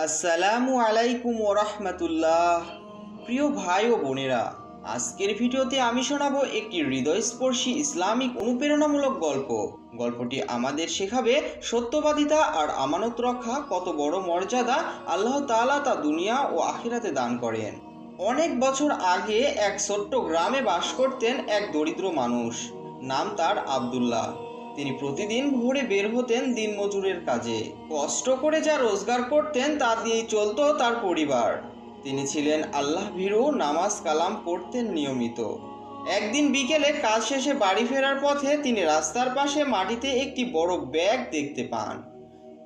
আসসালামু আলাইকুম ওরহমতুল্লাহ। প্রিয় ভাই ও বোনেরা, আজকের ভিডিওতে আমি শোনাবো একটি হৃদয়স্পর্শী ইসলামিক অনুপ্রেরণামূলক গল্প। গল্পটি আমাদের শেখাবে সত্যবাদিতা আর আমানত রক্ষা কত বড় মর্যাদা আল্লাহ তাআলা তা দুনিয়া ও আখিরাতে দান করেন। অনেক বছর আগে এক ছোট্ট গ্রামে বাস করতেন এক দরিদ্র মানুষ। নাম তার আব্দুল্লাহ। তিনি প্রতিদিন ভোরে বের হতেন দিনমজুরের কাজে। কষ্ট করে যা রোজগার করতেন তা দিয়েই চলতো তার পরিবার। তিনি ছিলেন আল্লাহ ভীরু, নামাজ কালাম পড়তেন নিয়মিত। একদিন বিকেলে কাজ শেষে বাড়ি ফেরার পথে তিনি রাস্তার পাশে মাটিতে একটি বড় ব্যাগ দেখতে পান।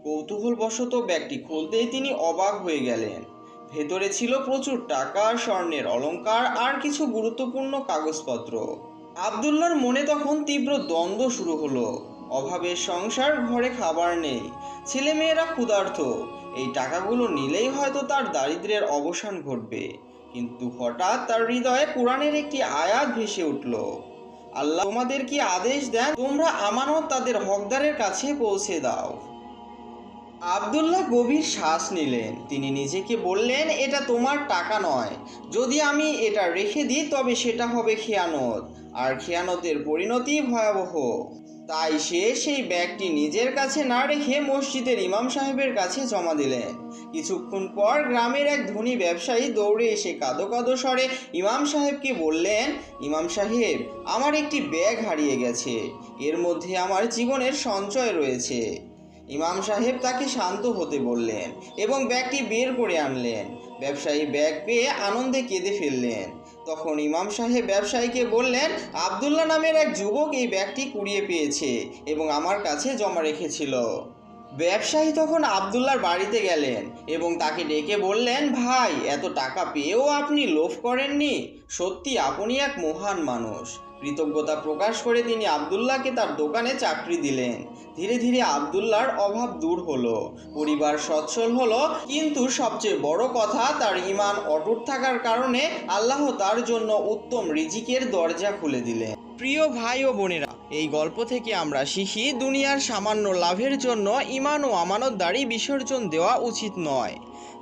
কৌতূহলবশত ব্যাগটি খুলতেই তিনি অবাক হয়ে গেলেন। ভেতরে ছিল প্রচুর টাকা, স্বর্ণের অলংকার আর কিছু গুরুত্বপূর্ণ কাগজপত্র। আব্দুল্লাহর মনে তখন তীব্র দ্বন্দ্ব শুরু হলো। অভাবের সংসার, ঘরে খাবার নেই, ছেলেমেয়েরা ক্ষুধার্ত। এই টাকাগুলো নিলেই হয়তো তার দারিদ্র্যের অবসান ঘটবে। কিন্তু হঠাৎ তার হৃদয়ে কোরআনের একটি আয়াত ভেসে উঠল। আল্লাহ তোমাদের কি আদেশ দেন, তোমরা আমানত তাদের হকদারের কাছে পৌঁছে দাও। আব্দুল্লাহ গভীর শ্বাস নিলেন। তিনি নিজেকে বললেন, এটা তোমার টাকা নয়। যদি আমি এটা রেখে দিই তবে সেটা হবে খেয়ানত, আর খেয়ানতের পরিণতি ভয়াবহ। তাই সে সেই ব্যাগটি নিজের কাছে না রেখে মসজিদের ইমাম সাহেবের কাছে জমা দিলেন। কিছুক্ষণ পর গ্রামের এক ধনী ব্যবসায়ী দৌড়ে এসে কাঁদো কাঁদো স্বরে ইমাম সাহেবকে বললেন, ইমাম সাহেব, আমার একটি ব্যাগ হারিয়ে গেছে। এর মধ্যে আমার জীবনের সঞ্চয় রয়েছে। ইমাম সাহেব তাকে শান্ত হতে বললেন এবং ব্যাগটি বের করে আনলেন। ব্যবসায়ী ব্যাগ পেয়ে আনন্দে কেঁদে ফেললেন। তখন ইমাম সাহেব ব্যবসায়ীকে বললেন, আব্দুল্লাহ নামের এক যুবক এই ব্যাগটি কুড়িয়ে পেয়েছে এবং আমার কাছে জমা রেখেছিল। ব্যবসায়ী তখন আব্দুল্লাহর বাড়িতে গেলেন এবং তাকে ডেকে বললেন, ভাই, এত টাকা পেয়েও আপনি লোভ করেননি। সত্যি আপনি এক মহান মানুষ। কৃতজ্ঞতা প্রকাশ করে তিনি আব্দুল্লাহকে তার দোকানে চাকরি দিলেন। ধীরে ধীরে আব্দুল্লাহর অভাব দূর হলো, পরিবার সচ্ছল হলো। কিন্তু সবচেয়ে বড় কথা, তার ঈমান অটুট থাকার কারণে আল্লাহ তার জন্য উত্তম রিজিকের দরজা খুলে দিলেন। প্রিয় ভাই ও বোনেরা, এই গল্প থেকে আমরা শিখি, দুনিয়ার সামান্য লাভের জন্য ঈমান ও আমানতদারি বিসর্জন দেওয়া উচিত নয়।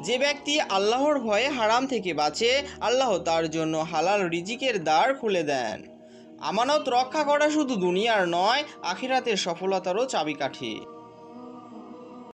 যে ব্যক্তি আল্লাহর ভয়ে হারাম থেকে বাঁচে, আল্লাহ তার জন্য হালাল রিজিকের দ্বার খুলে দেন। আমানত রক্ষা করা শুধু দুনিয়ার নয়, আখিরাতের সফলতারও চাবিকাঠি।